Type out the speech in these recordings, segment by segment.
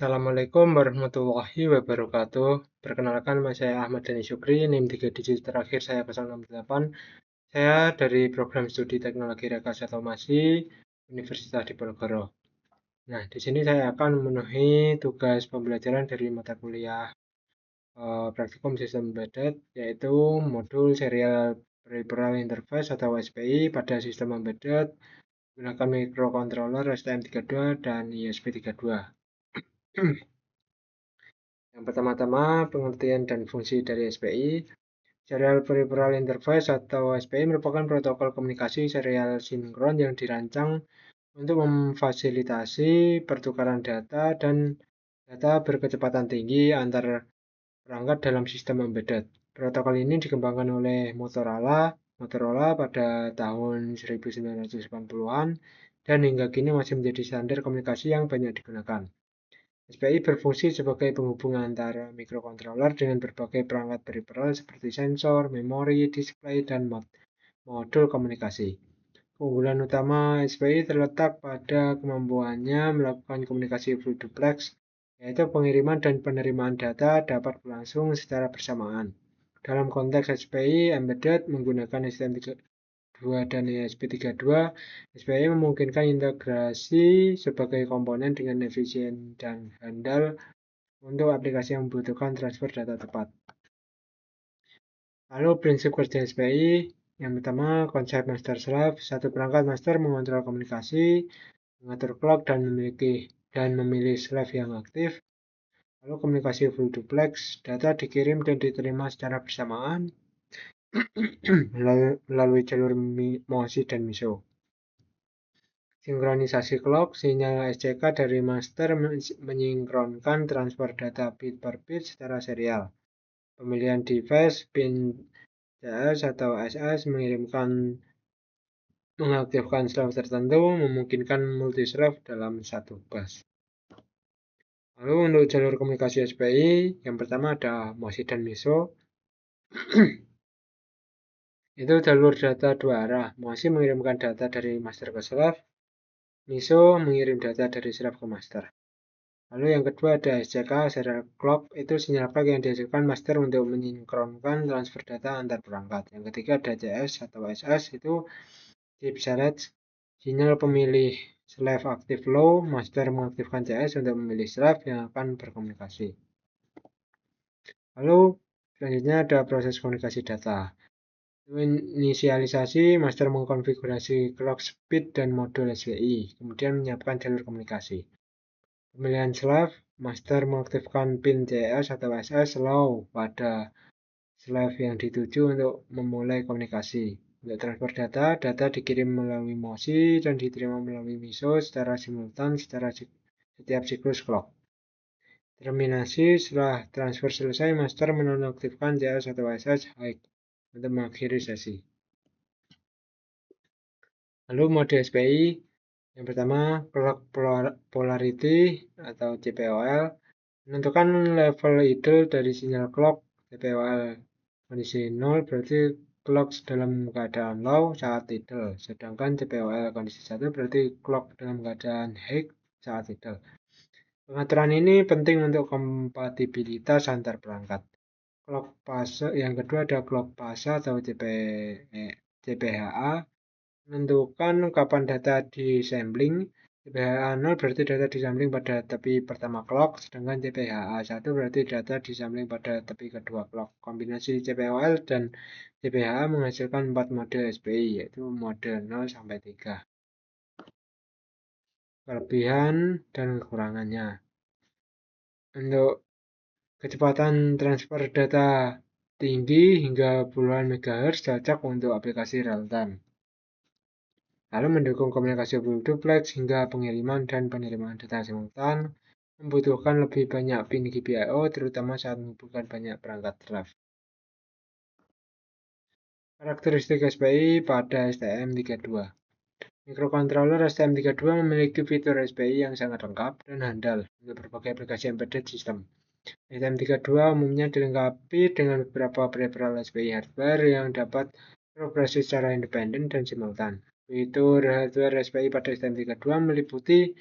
Assalamualaikum warahmatullahi wabarakatuh. Perkenalkan, nama saya Ahmad Dhani Syukri, NIM 3 digit terakhir saya 068. Saya dari program studi teknologi rekayasa otomasi Universitas Diponegoro. Nah, di sini saya akan memenuhi tugas pembelajaran dari mata kuliah Praktikum Sistem Embedded, yaitu modul Serial Peripheral Interface atau SPI pada sistem embedded menggunakan microcontroller STM32 dan ESP32. Yang pertama-tama, pengertian dan fungsi dari SPI. Serial Peripheral Interface atau SPI merupakan protokol komunikasi serial sinkron yang dirancang untuk memfasilitasi pertukaran data dan data berkecepatan tinggi antar perangkat dalam sistem embedded. Protokol ini dikembangkan oleh Motorola pada tahun 1980-an dan hingga kini masih menjadi standar komunikasi yang banyak digunakan. SPI berfungsi sebagai penghubung antara mikrokontroler dengan berbagai perangkat peripheral seperti sensor, memori, display, dan modul komunikasi. Keunggulan utama SPI terletak pada kemampuannya melakukan komunikasi full duplex, yaitu pengiriman dan penerimaan data dapat berlangsung secara bersamaan. Dalam konteks SPI embedded menggunakan STM32 dan ESP32, SPI memungkinkan integrasi sebagai komponen dengan efisien dan handal untuk aplikasi yang membutuhkan transfer data tepat. Lalu prinsip kerja SPI, yang pertama konsep master slave, satu perangkat master mengontrol komunikasi, mengatur clock dan memilih slave yang aktif. Lalu komunikasi full duplex, data dikirim dan diterima secara bersamaan melalui jalur MOSI dan MISO. Sinkronisasi clock, sinyal SCK dari master menyinkronkan transfer data bit per bit secara serial. Pemilihan device, pin CS atau SS mengaktifkan slave tertentu, memungkinkan multi-slave dalam satu bus. Lalu untuk jalur komunikasi SPI, yang pertama ada MOSI dan MISO. Itu jalur data dua arah. MOSI mengirimkan data dari master ke slave, MISO mengirim data dari slave ke master. Lalu yang kedua ada SCK, serial clock, itu sinyal clock yang dihasilkan master untuk menyinkronkan transfer data antar perangkat. Yang ketiga ada CS atau SS, itu chip select, sinyal pemilih slave aktif low, master mengaktifkan CS untuk memilih slave yang akan berkomunikasi. Lalu selanjutnya ada proses komunikasi data. Inisialisasi, master mengkonfigurasi clock speed dan modul SPI, kemudian menyiapkan jalur komunikasi. Pemilihan slave, master mengaktifkan pin CS atau SS low pada slave yang dituju untuk memulai komunikasi. Untuk transfer data, data dikirim melalui MOSI dan diterima melalui MISO secara simultan setiap siklus clock. Terminasi, setelah transfer selesai, master menonaktifkan CS atau SS high untuk mengakhiri sesi. Lalu mode SPI, yang pertama clock polarity atau CPOL, menentukan level idle dari sinyal clock. CPOL kondisi 0 berarti clock dalam keadaan low saat idle, sedangkan CPOL kondisi 1 berarti clock dalam keadaan high saat idle. Pengaturan ini penting untuk kompatibilitas antar perangkat. Clock fase yang kedua ada clock fase atau CPHA, menentukan kapan data disampling. CPHA 0 berarti data disampling pada tepi pertama clock, sedangkan CPHA 1 berarti data disampling pada tepi kedua clock. Kombinasi CPOL dan CPHA menghasilkan 4 mode SPI, yaitu mode 0 sampai 3. Kelebihan dan kekurangannya. Untuk kecepatan transfer data tinggi hingga puluhan MHz cocok untuk aplikasi real time. Lalu mendukung komunikasi full duplex hingga pengiriman dan penerimaan data simultan, membutuhkan lebih banyak pin GPIO terutama saat menghubungkan banyak perangkat slave. Karakteristik SPI pada STM32. Mikrokontroler STM32 memiliki fitur SPI yang sangat lengkap dan handal untuk berbagai aplikasi embedded system. STM32 umumnya dilengkapi dengan beberapa peripheral SPI hardware yang dapat beroperasi secara independen dan simultan. Fitur hardware SPI pada STM32 meliputi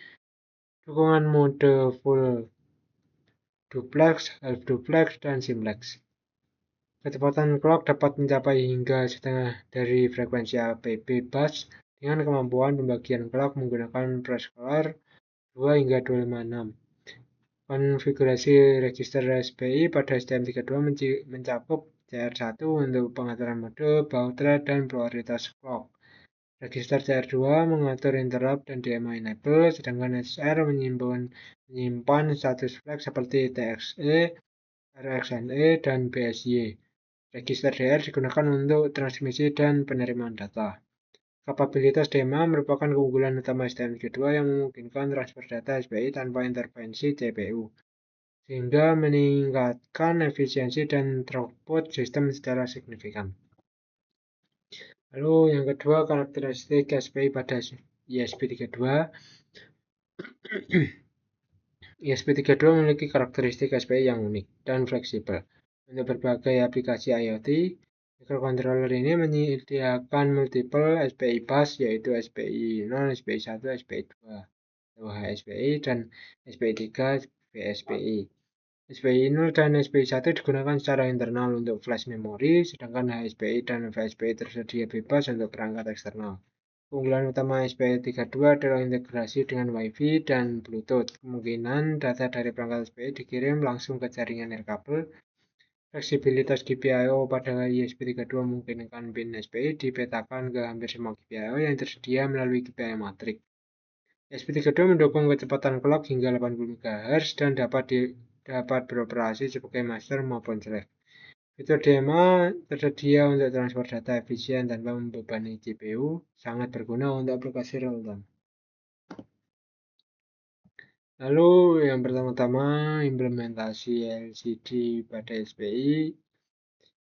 dukungan mode full duplex, half duplex, dan simplex. Kecepatan clock dapat mencapai hingga setengah dari frekuensi APB bus dengan kemampuan pembagian clock menggunakan preseller 2 hingga 256. Konfigurasi register SPI pada STM32 mencakup CR1 untuk pengaturan mode, baud rate, dan prioritas clock. Register CR2 mengatur interrupt dan DMA enable, sedangkan SR menyimpan status flag seperti TXE, RxNE, dan BSY. Register DR digunakan untuk transmisi dan penerimaan data. Kapabilitas DMA merupakan keunggulan utama STM32 yang memungkinkan transfer data SPI tanpa intervensi CPU, sehingga meningkatkan efisiensi dan throughput sistem secara signifikan. Lalu yang kedua, karakteristik SPI pada ISP32. ISP32 memiliki karakteristik SPI yang unik dan fleksibel. Untuk berbagai aplikasi IoT, microcontroller ini menyediakan multiple SPI bus, yaitu SPI 0, SPI 1, SPI 2, HSPI, dan SPI 3, VSPI. SPI 0 dan SPI 1 digunakan secara internal untuk flash memory, sedangkan HSPI dan VSPI tersedia bebas untuk perangkat eksternal. Keunggulan utama SPI32 adalah integrasi dengan Wi-Fi dan Bluetooth. Kemungkinan data dari perangkat SPI dikirim langsung ke jaringan nirkabel. Fleksibilitas GPIO pada ISP32 memungkinkan pin SPI dipetakan ke hampir semua GPIO yang tersedia melalui GPIO matrik. ISP32 mendukung kecepatan clock hingga 80 MHz dan dapat beroperasi sebagai master maupun slave. Fitur DMA tersedia untuk transfer data efisien tanpa membebani CPU, sangat berguna untuk aplikasi real-time. Lalu yang pertama-tama implementasi LCD pada SPI.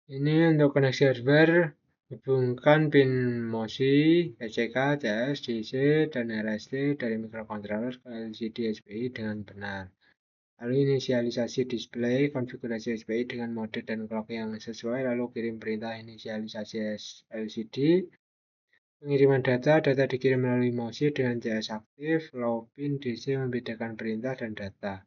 Ini untuk koneksi hardware, hubungkan pin MOSI, SCK, CS, DC, dan RST dari microcontroller ke LCD SPI dengan benar. Lalu inisialisasi display, konfigurasi SPI dengan mode dan clock yang sesuai, lalu kirim perintah inisialisasi LCD. Pengiriman data dikirim melalui MOSI dengan CS aktif, low pin DC membedakan perintah dan data.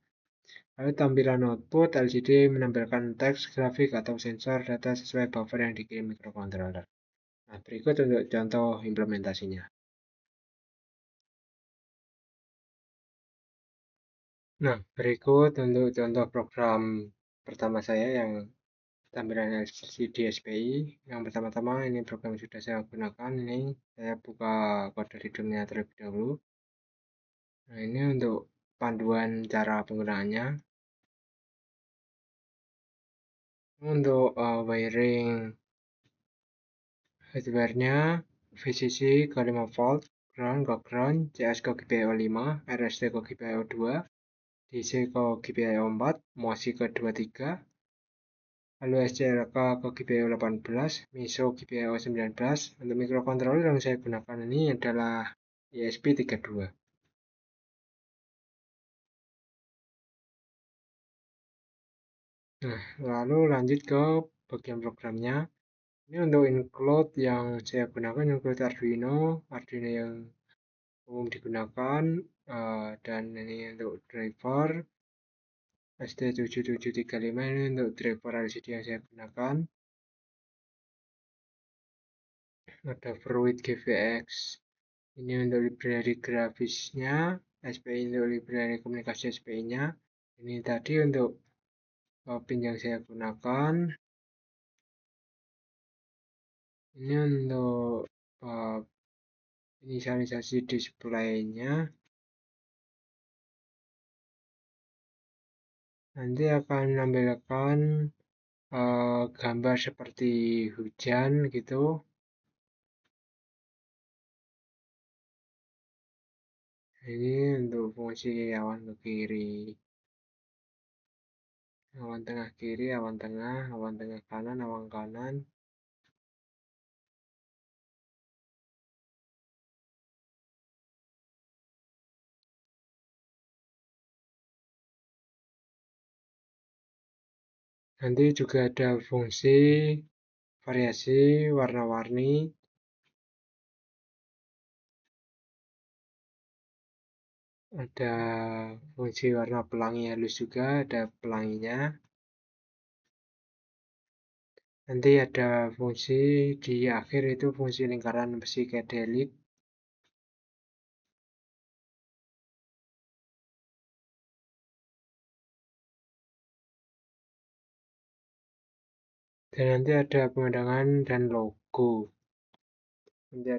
Lalu tampilan output LCD menampilkan teks, grafik, atau sensor data sesuai buffer yang dikirim microcontroller. Nah, berikut untuk contoh implementasinya. Nah, berikut untuk contoh program pertama saya yang tampilan LCD SPI. Yang pertama-tama ini program yang sudah saya gunakan. Ini saya buka kode reader-nya terlebih dahulu. Nah, ini untuk panduan cara penggunaannya. Untuk wiring hardware-nya VCC ke 5 volt, ground ke ground, CS ke GPIO 5, RST ke GPIO 2, DC ke GPIO 4, MOSI ke 23, lalu SCRK ke GPIO 18, MISO GPIO 19. Untuk microcontroller yang saya gunakan ini adalah ESP32. Nah, lalu lanjut ke bagian programnya. Ini untuk include yang saya gunakan include Arduino yang umum digunakan, dan ini untuk driver ST7735, ini untuk driver LCD yang saya gunakan. Ada Fruit GVX, ini untuk library grafisnya, SPI untuk library komunikasi SPI-nya. Ini tadi untuk pin yang saya gunakan. Ini untuk inisialisasi display-nya. Nanti akan menampilkan gambar seperti hujan gitu. Ini untuk fungsi awan ke kiri, awan tengah kiri, awan tengah kanan, awan kanan. Nanti juga ada fungsi variasi warna-warni. ada fungsi warna pelangi halus juga, ada pelanginya. Nanti ada fungsi di akhir itu fungsi lingkaran psychedelic. Dan nanti ada pemandangan dan logo. Nanti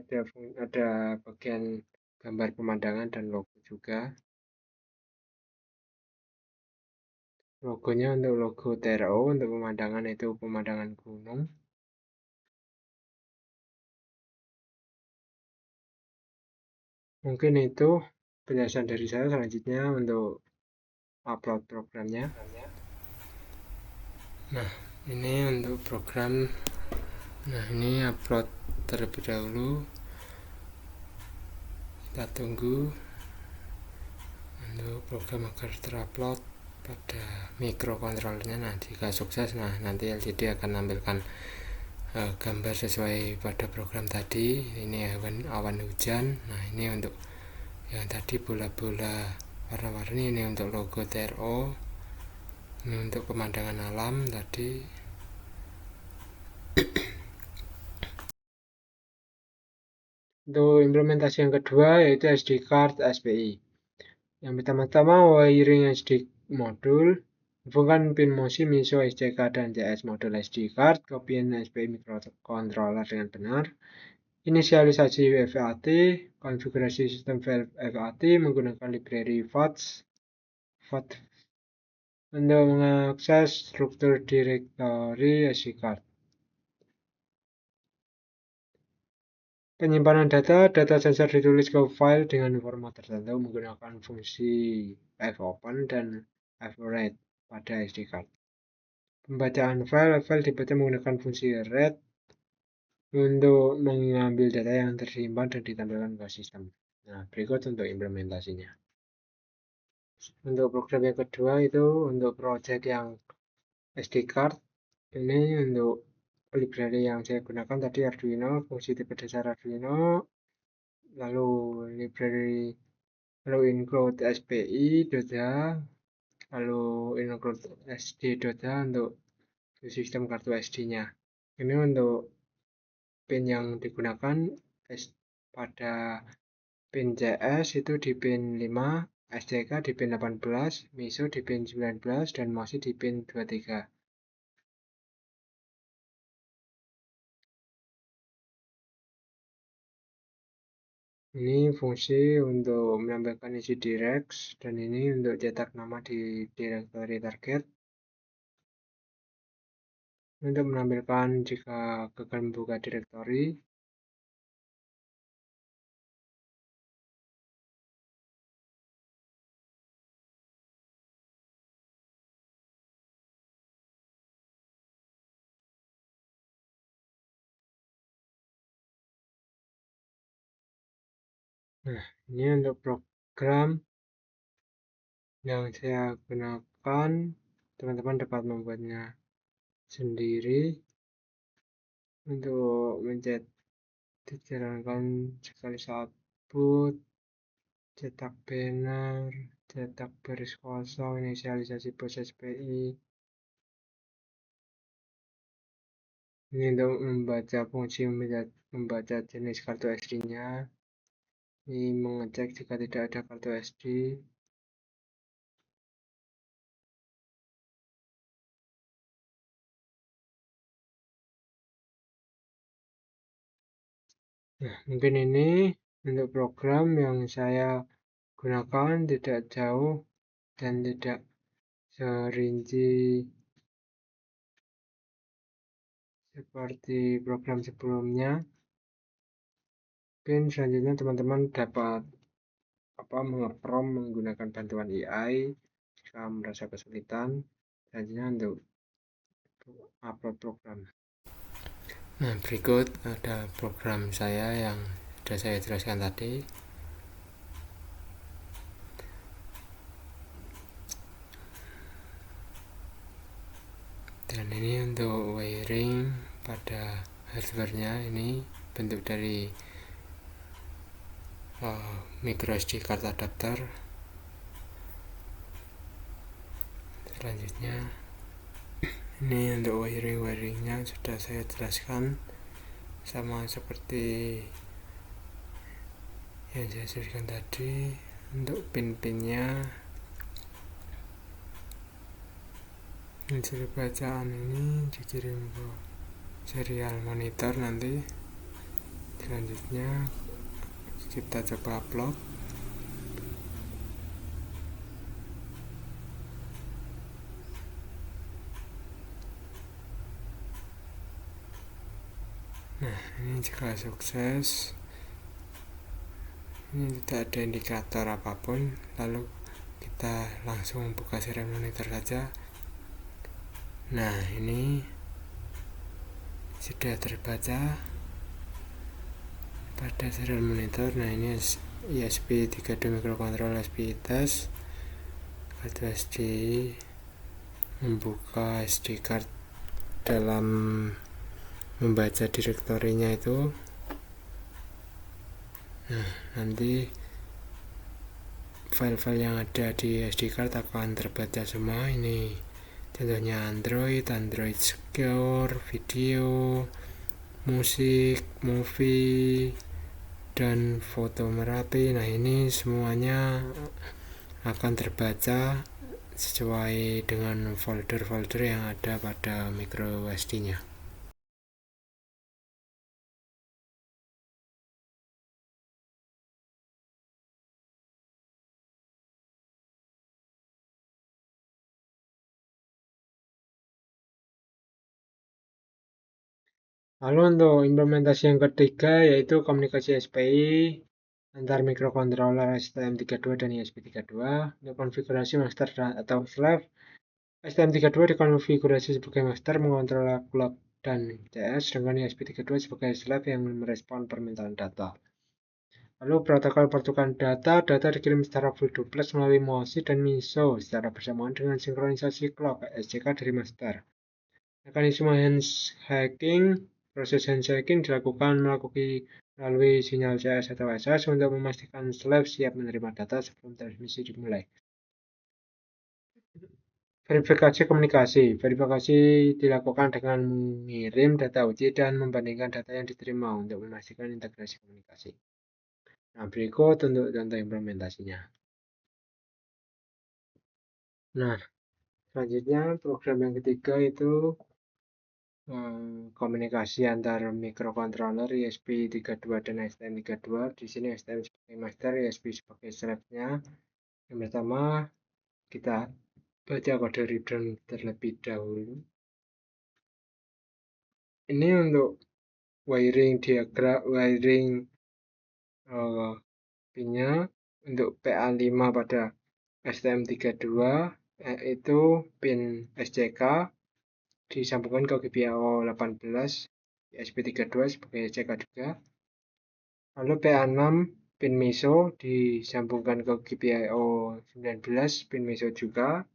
ada bagian gambar pemandangan dan logo juga. Logonya untuk logo TRO, untuk pemandangan itu pemandangan gunung. Mungkin itu penjelasan dari saya. Selanjutnya untuk upload programnya. Nah, ini untuk program. Nah, ini upload terlebih dahulu. Kita tunggu untuk program agar terupload pada microcontrollernya. Nah, jika sukses, nah nanti LCD akan menampilkan gambar sesuai pada program tadi. Ini awan hujan. Nah, ini untuk yang tadi bola-bola warna-warni, ini untuk logo TRO, ini untuk pemandangan alam tadi. Untuk implementasi yang kedua yaitu SD card SPI. Yang pertama-tama wiring SD modul, hubungkan pin MOSI, MISO, SCK, dan CS modul SD card ke pin SPI microcontroller dengan benar. Inisialisasi FAT, konfigurasi sistem FAT menggunakan library FAT untuk mengakses struktur direktori SD card. Penyimpanan data sensor ditulis ke file dengan format tertentu menggunakan fungsi fopen dan fread pada SD card. Pembacaan file dibaca menggunakan fungsi read untuk mengambil data yang tersimpan dan ditampilkan ke sistem. Nah, berikut untuk implementasinya. Untuk program yang kedua itu untuk project yang SD card. Ini untuk library yang saya gunakan tadi Arduino, fungsi tipe dasar Arduino, lalu library, lalu include SPI.h, lalu include SD.h untuk sistem kartu SD-nya. Ini untuk pin yang digunakan pada pin CS itu di pin 5, SCK di pin 18, MISO di pin 19, dan MOSI di pin 23. Ini fungsi untuk menambahkan isi direct, dan ini untuk cetak nama di directory target. Untuk menampilkan jika gagal membuka directory. Nah, ini untuk program yang saya gunakan. Teman-teman dapat membuatnya sendiri. Untuk dijalankan sekali saat boot, cetak banner, cetak baris kosong, inisialisasi bus SPI. Ini untuk membaca fungsi membaca jenis kartu SD-nya. Ini mengecek jika tidak ada kartu SD. Nah, mungkin ini untuk program yang saya gunakan, tidak jauh dan tidak serinci seperti program sebelumnya. Mungkin selanjutnya teman-teman dapat mengeprom menggunakan bantuan AI jika merasa kesulitan. Selanjutnya untuk upload program. Nah, berikut ada program saya yang sudah saya jelaskan tadi. Dan ini untuk wiring pada hardware-nya, ini bentuk dari micro SD card adapter. Selanjutnya ini untuk wiring-wiringnya sudah saya jelaskan, sama seperti yang saya jelaskan tadi. Untuk pin-pinnya, hasil bacaan ini dikirim ke serial monitor nanti. Selanjutnya kita coba upload. Nah, ini jika sukses, ini tidak ada indikator apapun, lalu kita langsung buka serial monitor saja. Nah, ini sudah terbaca pada serial monitor. Nah, ini ESP32 microcontroller SPI test. Kartu SD membuka SD card dalam membaca direktorinya itu. Nah, nanti file-file yang ada di SD card akan terbaca semua. Ini contohnya Android Secure, video, musik, movie, dan foto Merapi. Nah, ini semuanya akan terbaca sesuai dengan folder-folder yang ada pada micro SD-nya. Lalu untuk implementasi yang ketiga yaitu komunikasi SPI antar microcontroller STM32 dan ESP32. Untuk konfigurasi master atau slave, STM32 dikonfigurasi sebagai master mengontrol clock dan CS, sedangkan ESP32 sebagai slave yang merespon permintaan data. Lalu protokol pertukaran data dikirim secara full duplex melalui MOSI dan MISO secara bersamaan dengan sinkronisasi clock SCK dari master. Mekanisme handshaking, proses handshaking dilakukan melalui sinyal CS atau SS untuk memastikan slave siap menerima data sebelum transmisi dimulai. Verifikasi komunikasi. Verifikasi dilakukan dengan mengirim data uji dan membandingkan data yang diterima untuk memastikan integrasi komunikasi. Nah, berikut untuk contoh implementasinya. Nah, selanjutnya program yang ketiga itu komunikasi antar microcontroller ESP32 dan STM32. Di sini STM sebagai master, ESP sebagai slave-nya. Yang pertama, kita baca kode return terlebih dahulu. Ini untuk wiring diagram, wiring pinnya untuk PA5 pada STM32 itu pin SCK disambungkan ke GPIO 18 ESP32 sebagai SCK juga. Lalu PA6 pin MISO disambungkan ke GPIO 19 pin MISO juga.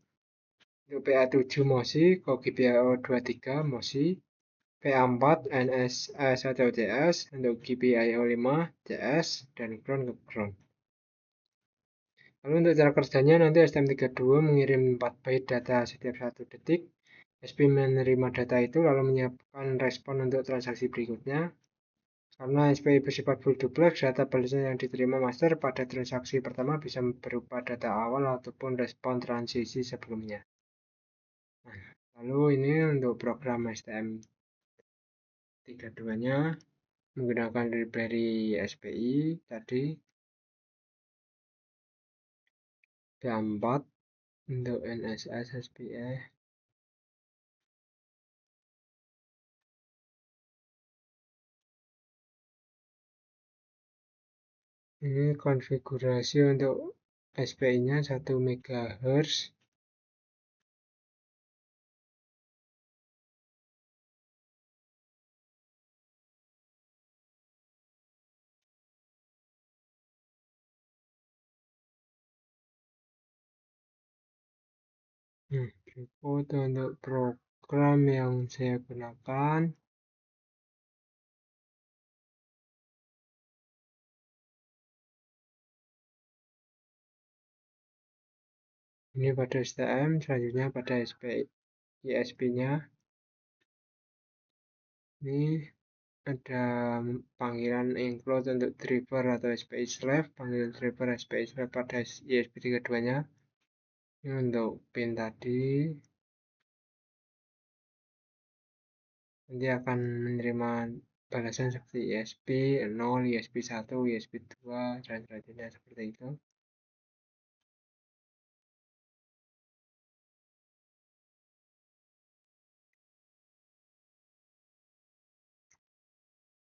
Untuk PA7 MOSI ke GPIO 23 MOSI. PA4 NSS atau CS, untuk GPIO 5 CS, dan ground ke ground. Lalu untuk cara kerjanya nanti STM32 mengirim 4 byte data setiap 1 detik. SP menerima data itu lalu menyiapkan respon untuk transaksi berikutnya. Karena SPI bersifat full duplex, data balasan yang diterima master pada transaksi pertama bisa berupa data awal ataupun respon transisi sebelumnya. Nah, lalu ini untuk program STM32-nya menggunakan library SPI tadi. P4 untuk NSS SPI. Ini konfigurasi untuk SPI-nya 1 MHz. Berikut untuk program yang saya gunakan. Ini pada STM, selanjutnya pada ISP-nya. Ini ada panggilan include untuk driver atau SPI slave, panggilan driver SPI slave pada ISP 32-nya. Ini untuk pin tadi. Nanti akan menerima balasan seperti ISP 0, ISP 1, ISP 2, dan selanjutnya seperti itu.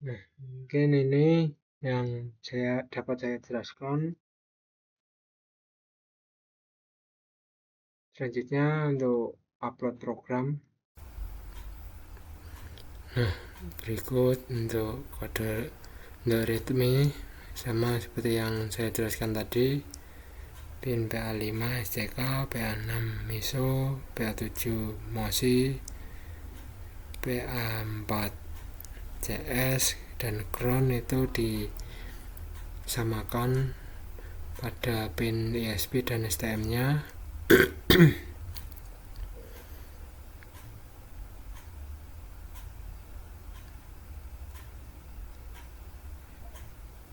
Nah, mungkin ini yang dapat saya jelaskan. Selanjutnya untuk upload program. Nah, berikut untuk kode ritme sama seperti yang saya jelaskan tadi. Pin PA5 SCK, PA6 MISO, PA7 MOSI, PA4 CS, dan ground itu disamakan pada pin ISP dan STM-nya.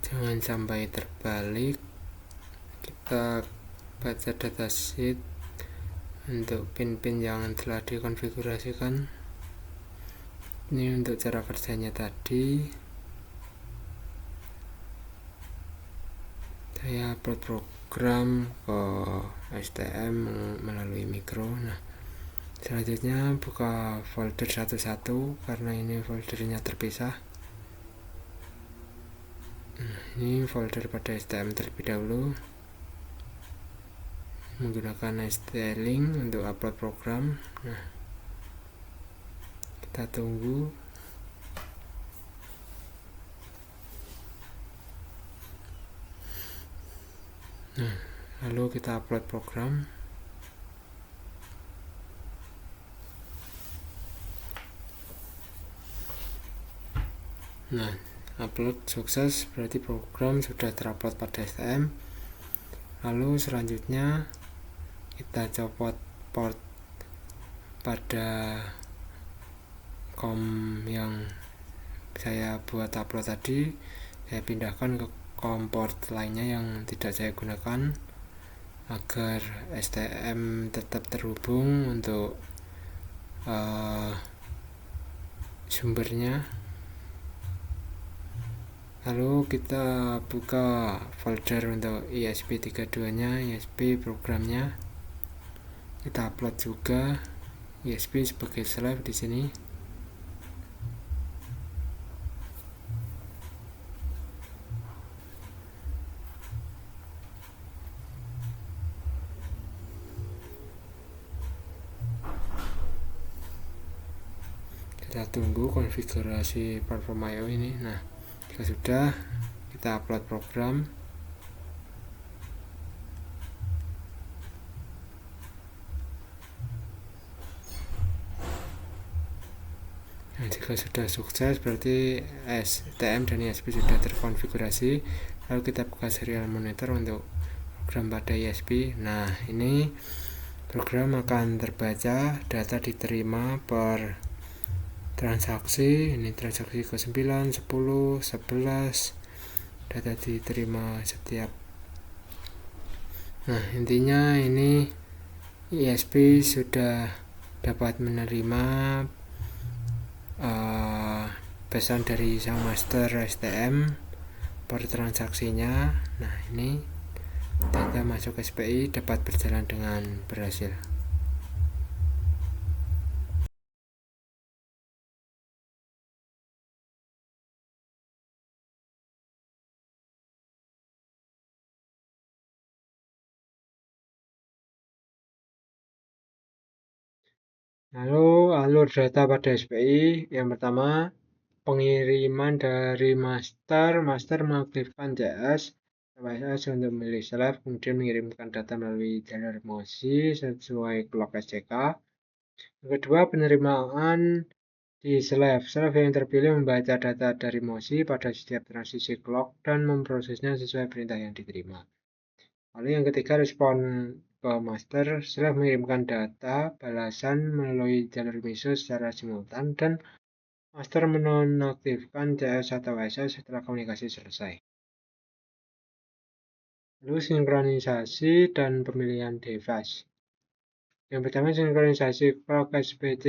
Jangan sampai terbalik. Kita baca datasheet untuk pin-pin yang telah dikonfigurasikan. Ini untuk cara kerjanya tadi. Saya upload program ke STM melalui mikro. Nah, selanjutnya buka folder satu-satu karena ini foldernya terpisah. Nah, ini folder pada STM terlebih dahulu. Menggunakan ST-Link untuk upload program. Nah, kita tunggu. Nah, lalu kita upload program. Nah, upload sukses, berarti program sudah terupload pada STM. Lalu selanjutnya kita copot port pada COM yang saya buat upload tadi. Saya pindahkan ke COM port lainnya yang tidak saya gunakan agar STM tetap terhubung untuk sumbernya. Lalu kita buka folder untuk ISP32-nya, ISP programnya. Kita upload juga ISP sebagai slave di sini. Kita tunggu konfigurasi platform I/O ini. Nah, jika sudah, kita upload program. Nah, jika sudah sukses, berarti STM dan ISP sudah terkonfigurasi. Lalu kita buka serial monitor untuk program pada ISP. Nah, ini program akan terbaca, data diterima per transaksi. Ini transaksi ke 9, 10, 11. Data diterima setiap. Nah, intinya ini ISP sudah dapat menerima pesan dari sang master STM per transaksinya. Nah, ini data masuk SPI dapat berjalan dengan berhasil. Lalu alur data pada SPI, yang pertama pengiriman dari master mengaktifkan CS untuk memilih slave, kemudian mengirimkan data melalui jalur MOSI sesuai clock SCK. Yang kedua, penerimaan di slave yang terpilih membaca data dari MOSI pada setiap transisi clock dan memprosesnya sesuai perintah yang diterima. Lalu yang ketiga, respon ke master setelah mengirimkan data balasan melalui jalur miso secara simultan dan master menonaktifkan CS atau SS setelah komunikasi selesai. Lalu sinkronisasi dan pemilihan device. Yang pertama sinkronisasi clock SPC.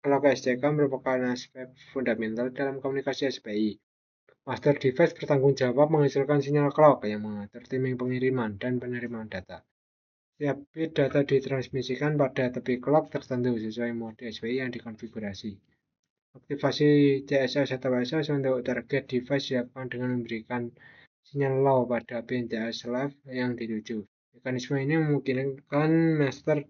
Clock SCK merupakan aspek fundamental dalam komunikasi SPI. Master device bertanggung jawab menghasilkan sinyal clock yang mengatur timing pengiriman dan penerimaan data. Setiap bit data ditransmisikan pada tepi clock tertentu sesuai mode SPI yang dikonfigurasi. Aktivasi CSS atau SS untuk target device dilakukan dengan memberikan sinyal low pada pin CS slave yang dituju. Mekanisme ini memungkinkan master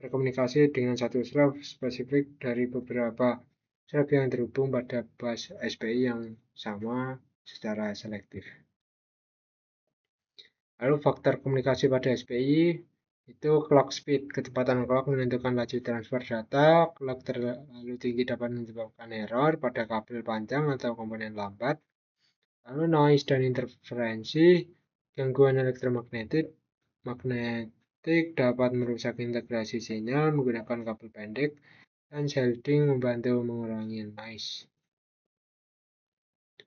berkomunikasi dengan satu slave spesifik dari beberapa slave yang terhubung pada bus SPI yang sama secara selektif. Lalu faktor komunikasi pada SPI itu clock speed. Kecepatan clock menentukan laju transfer data. Clock terlalu tinggi dapat menyebabkan error pada kabel panjang atau komponen lambat. Lalu noise dan interferensi. Gangguan elektromagnetik dapat merusak integrasi sinyal menggunakan kabel pendek dan shielding membantu mengurangi noise.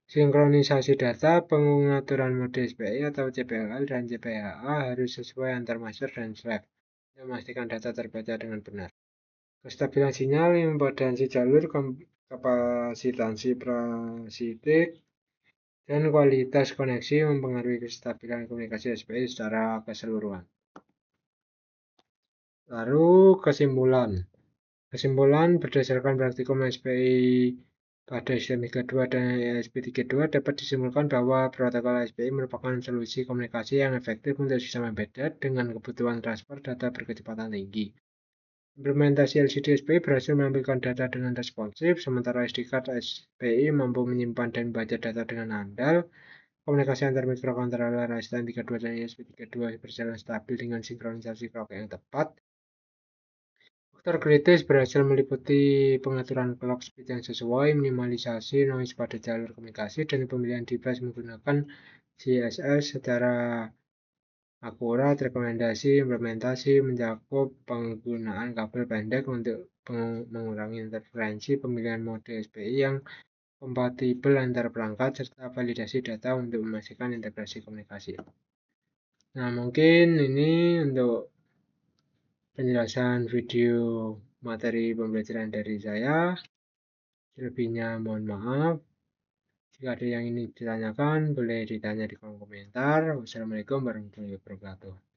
Sinkronisasi data, pengaturan mode SPI atau CPLL dan CPHA harus sesuai antar master dan slave untuk memastikan data terbaca dengan benar. Kestabilan sinyal, impedansi jalur, kapasitansi parasitik, dan kualitas koneksi mempengaruhi kestabilan komunikasi SPI secara keseluruhan. Lalu kesimpulan. Kesimpulan berdasarkan praktikum SPI pada STM 32 dan ESP 32 dapat disimpulkan bahwa protokol SPI merupakan solusi komunikasi yang efektif untuk sistem embedded dengan kebutuhan transfer data berkecepatan tinggi. Implementasi LCD SPI berhasil menampilkan data dengan responsif, sementara SD card SPI mampu menyimpan dan membaca data dengan andal. Komunikasi antar mikrokontroler STM 32 dan ESP 32 berjalan stabil dengan sinkronisasi clock yang tepat. Faktor kritis berhasil meliputi pengaturan clock speed yang sesuai, minimalisasi noise pada jalur komunikasi, dan pemilihan device menggunakan CSS secara akurat. Rekomendasi implementasi mencakup penggunaan kabel pendek untuk mengurangi interferensi, pemilihan mode SPI yang kompatibel antar perangkat, serta validasi data untuk memastikan integrasi komunikasi. Nah, mungkin ini untuk penjelasan video materi pembelajaran dari saya. Selebihnya mohon maaf. Jika ada yang ingin ditanyakan, boleh ditanya di kolom komentar. Wassalamualaikum warahmatullahi wabarakatuh.